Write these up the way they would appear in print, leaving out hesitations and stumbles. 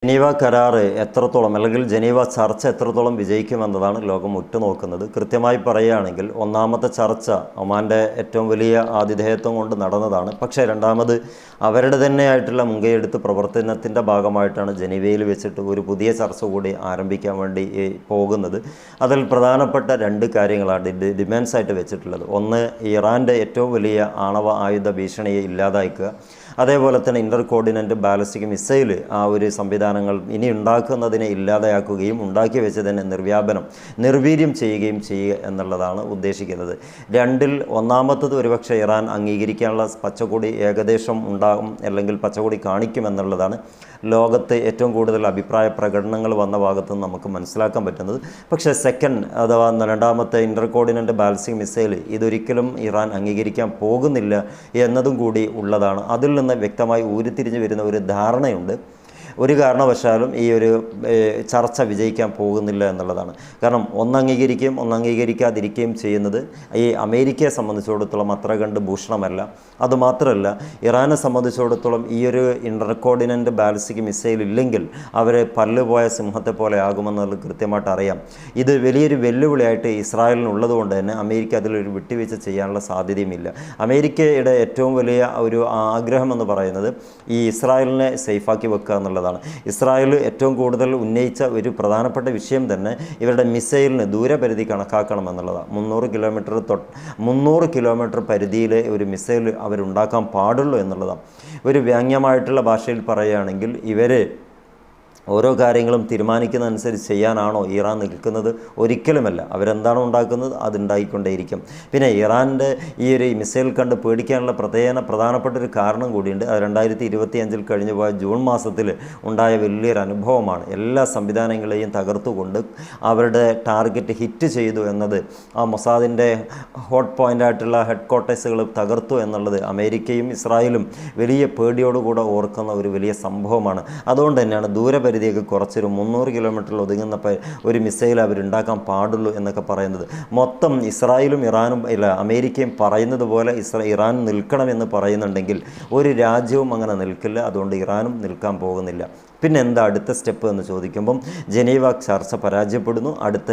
Geneva കരാർ എത്രത്തോളം അല്ലെങ്കിൽ ജനീവ ചർച്ച എത്രത്തോളം വിജയിക്കുമെന്നതാണ് ലോകം ഉറ്റുനോക്കുന്നത്. കൃത്യമായി പറയുകയാണെങ്കിൽ ഒന്നാമത്തെ ചർച്ച ഒമാൻ്റെ ഏറ്റവും വലിയ ആതിഥേയത്വം കൊണ്ട് നടന്നതാണ്. പക്ഷേ രണ്ടാമത് അവരുടെ തന്നെയായിട്ടുള്ള മുൻകൈയെടുത്ത് പ്രവർത്തനത്തിൻ്റെ ഭാഗമായിട്ടാണ് ജനീവയിൽ വെച്ചിട്ട് ഒരു പുതിയ ചർച്ച കൂടി ആരംഭിക്കാൻ വേണ്ടി പോകുന്നത്. അതിൽ പ്രധാനപ്പെട്ട രണ്ട് കാര്യങ്ങളാണ് ഡിമാൻഡ്സ് ആയിട്ട് വെച്ചിട്ടുള്ളത്. ഒന്ന്, ഇറാൻ്റെ ഏറ്റവും വലിയ ആണവ ആയുധ ഭീഷണിയെ ഇല്ലാതാക്കുക. അതേപോലെ തന്നെ ഇൻ്റർ കോർഡിനൻ്റ് ബാലിസ്റ്റിക് മിസൈൽ ആ ഒരു സംവിധാനങ്ങൾ ഇനി ഉണ്ടാക്കുന്നതിനെ ഇല്ലാതെയാക്കുകയും ഉണ്ടാക്കി വെച്ചതിനെ നിർവീര്യം ചെയ്യുകയും ചെയ്യുക എന്നുള്ളതാണ് ഉദ്ദേശിക്കുന്നത്. രണ്ടിൽ ഒന്നാമത്തത് ഒരുപക്ഷെ ഇറാൻ അംഗീകരിക്കാനുള്ള പച്ചക്കൊടി ഏകദേശം ഉണ്ടാകും, അല്ലെങ്കിൽ പച്ചക്കൊടി കാണിക്കുമെന്നുള്ളതാണ് ലോകത്ത് ഏറ്റവും കൂടുതൽ അഭിപ്രായ പ്രകടനങ്ങൾ വന്ന ഭാഗത്ത് നിന്ന് നമുക്ക് മനസ്സിലാക്കാൻ പറ്റുന്നത്. പക്ഷേ സെക്കൻഡ് അഥവാ രണ്ടാമത്തെ ഇൻ്റർ കോർഡിനൻ്റ് ബാലിസ്റ്റിക് മിസൈൽ ഇതൊരിക്കലും ഇറാൻ അംഗീകരിക്കാൻ പോകുന്നില്ല എന്നതും കൂടി ഉള്ളതാണ്. അതിൽ നിന്ന് വ്യക്തമായി ഉരുത്തിരിഞ്ഞു വരുന്ന ഒരു ധാരണയുണ്ട്. ഒരു കാരണവശാലും ഈ ഒരു ചർച്ച വിജയിക്കാൻ പോകുന്നില്ല എന്നുള്ളതാണ്. കാരണം ഒന്നംഗീകരിക്കുകയും ഒന്നംഗീകരിക്കാതിരിക്കുകയും ചെയ്യുന്നത് ഈ അമേരിക്കയെ സംബന്ധിച്ചിടത്തോളം അത്ര കണ്ട് ഭൂഷണമല്ല. അതുമാത്രമല്ല, ഇറാനെ സംബന്ധിച്ചിടത്തോളം ഈ ഒരു ഇൻ്റർ കോർഡിനൻ്റ് ബാലിസ്റ്റിക് മിസൈൽ ഇല്ലെങ്കിൽ അവർ പല്ലുപോയ സിംഹത്തെ പോലെ ആകുമെന്നുള്ളത് കൃത്യമായിട്ട് അറിയാം. ഇത് വലിയൊരു വെല്ലുവിളിയായിട്ട് ഇസ്രായേലിനുള്ളത് കൊണ്ട് തന്നെ അമേരിക്ക അതിലൊരു വിട്ടുവീഴ്ച ചെയ്യാനുള്ള സാധ്യതയുമില്ല. അമേരിക്കയുടെ ഏറ്റവും വലിയ ഒരു ആഗ്രഹം എന്ന് പറയുന്നത് ഈ ഇസ്രായേലിനെ സേഫാക്കി വെക്കുക എന്നുള്ളതാണ്. ഇസ്രായേൽ ഏറ്റവും കൂടുതൽ ഉന്നയിച്ച ഒരു പ്രധാനപ്പെട്ട വിഷയം തന്നെ ഇവരുടെ മിസൈലിന് ദൂരപരിധി കണക്കാക്കണമെന്നുള്ളതാണ്. 300 കിലോമീറ്റർ പരിധിയിലെ ഒരു മിസൈൽ അവരുണ്ടാക്കാൻ പാടുള്ളൂ എന്നുള്ളതാണ്. ഒരു വ്യാങ്യമായിട്ടുള്ള ഭാഷയിൽ പറയുകയാണെങ്കിൽ ഇവർ ഓരോ കാര്യങ്ങളും തീരുമാനിക്കുന്നതനുസരിച്ച് ചെയ്യാനാണോ ഇറാൻ നിൽക്കുന്നത്? ഒരിക്കലുമല്ല. അവരെന്താണോ ഉണ്ടാക്കുന്നത് അതുണ്ടായിക്കൊണ്ടേയിരിക്കും. പിന്നെ ഇറാൻ്റെ ഈ ഒരു മിസൈൽ കണ്ട് പേടിക്കാനുള്ള പ്രധാനപ്പെട്ട ഒരു കാരണം കൂടിയുണ്ട്. അത് 2025 കഴിഞ്ഞു പോയ ജൂൺ മാസത്തിൽ ഉണ്ടായ വലിയൊരു അനുഭവമാണ്. എല്ലാ സംവിധാനങ്ങളെയും തകർത്തുകൊണ്ട് അവരുടെ ടാർഗറ്റ് ഹിറ്റ് ചെയ്തു എന്നത്, ആ മൊസാദിൻ്റെ ഹോട്ട് പോയിൻ്റായിട്ടുള്ള ഹെഡ് ക്വാർട്ടേഴ്സുകൾ തകർത്തു എന്നുള്ളത് അമേരിക്കയും ഇസ്രായേലും വലിയ പേടിയോടുകൂടെ ഓർക്കുന്ന ഒരു വലിയ സംഭവമാണ്. അതുകൊണ്ട് തന്നെയാണ് ദൂരപരിധിയൊക്കെ കുറച്ചൊരു 300 കിലോമീറ്ററിൽ ഒതുങ്ങുന്ന ഒരു മിസൈൽ അവരുണ്ടാക്കാൻ പാടുള്ളൂ എന്നൊക്കെ പറയുന്നത്. മൊത്തം ഇസ്രായേലും ഇറാനും അമേരിക്കയും പറയുന്നത് പോലെ ഇറാൻ നിൽക്കണമെന്ന് പറയുന്നുണ്ടെങ്കിൽ ഒരു രാജ്യവും അങ്ങനെ നിൽക്കില്ല. അതുകൊണ്ട് ഇറാനും നിൽക്കാൻ പോകുന്നില്ല. പിന്നെ എന്താ അടുത്ത സ്റ്റെപ്പ് എന്ന് ചോദിക്കുമ്പം ജനീവ ചർച്ച പരാജയപ്പെടുന്നു. അടുത്ത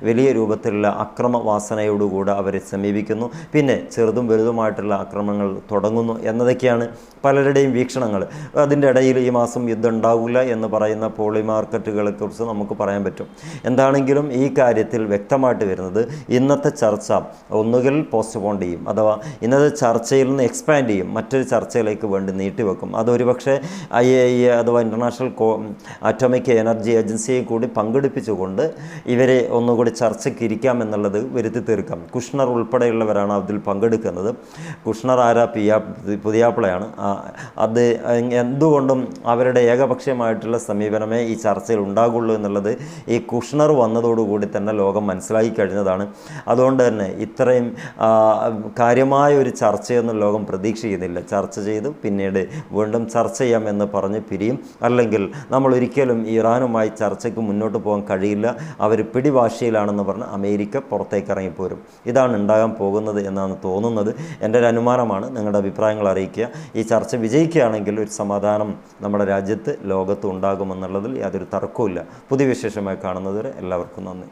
വലിയ രൂപത്തിലുള്ള അക്രമവാസനയോടുകൂടെ അവരെ സമീപിക്കുന്നു. പിന്നെ ചെറുതും വലുതുമായിട്ടുള്ള ആക്രമണങ്ങൾ തുടങ്ങുന്നു എന്നതൊക്കെയാണ് പലരുടെയും വീക്ഷണങ്ങൾ. അതിൻ്റെ ഇടയിൽ ഈ മാസം യുദ്ധം ഉണ്ടാവില്ല എന്ന് പറയുന്ന പോളി മാർക്കറ്റുകളെക്കുറിച്ച് നമുക്ക് പറയാൻ പറ്റും. എന്താണെങ്കിലും ഈ കാര്യത്തിൽ വ്യക്തമായിട്ട് വരുന്നത് ഇന്നത്തെ ചർച്ച ഒന്നുകിൽ പോസ്റ്റ്പോൺ ചെയ്യും, അഥവാ ഇന്നത്തെ ചർച്ചയിൽ നിന്ന് എക്സ്പാൻഡ് ചെയ്യും, മറ്റൊരു ചർച്ചയിലേക്ക് വേണ്ടി നീട്ടിവെക്കും. അതൊരുപക്ഷെ IAEA അഥവാ ഇൻ്റർനാഷണൽ അറ്റോമിക് എനർജി ഏജൻസിയെ കൂടി പങ്കെടുപ്പിച്ചുകൊണ്ട് ഇവരെ ഒന്നുകൂടി ചർച്ചയ്ക്ക് ഇരിക്കാമെന്നുള്ളത് വരുത്തി തീർക്കാം. കുഷ്ണർ ഉൾപ്പെടെയുള്ളവരാണ് അതിൽ പങ്കെടുക്കുന്നത്. കുഷ്ണർ ആരാ? പുതിയാപ്പിളയാണ്. അത് എന്തുകൊണ്ടും അവരുടെ ഏകപക്ഷീയമായിട്ടുള്ള സമീപനമേ ഈ ചർച്ചയിൽ ഉണ്ടാകുള്ളൂ എന്നുള്ളത് ഈ കുഷ്ണർ വന്നതോടുകൂടി തന്നെ ലോകം മനസ്സിലാക്കി കഴിഞ്ഞതാണ്. അതുകൊണ്ട് തന്നെ ഇത്രയും കാര്യമായ ഒരു ചർച്ചയൊന്നും ലോകം പ്രതീക്ഷിക്കുന്നില്ല. ചർച്ച ചെയ്തു പിന്നീട് വീണ്ടും ചർച്ച ചെയ്യാമെന്ന് പറഞ്ഞ് പിരിയും. അല്ലെങ്കിൽ നമ്മൾ ഒരിക്കലും ഇറാനുമായി ചർച്ചയ്ക്ക് മുന്നോട്ട് പോകാൻ കഴിയില്ല, അവർ പിടിവാശിയിലാണെന്ന് പറഞ്ഞ് അമേരിക്ക പുറത്തേക്ക് ഇറങ്ങിപ്പോരും. ഇതാണ് ഉണ്ടാകാൻ പോകുന്നത് എന്നാണ് തോന്നുന്നത്. എൻ്റെ ഒരു അനുമാനമാണ്. നിങ്ങളുടെ അഭിപ്രായങ്ങൾ അറിയിക്കുക. ഈ ചർച്ച വിജയിക്കുകയാണെങ്കിൽ ഒരു സമാധാനം നമ്മുടെ രാജ്യത്ത് ലോകത്ത് ഉണ്ടാകുമെന്നുള്ളതിൽ യാതൊരു തർക്കവുമില്ല. പുതിയ വിശേഷമായി കാണുന്നതുവരെ എല്ലാവർക്കും നന്ദി.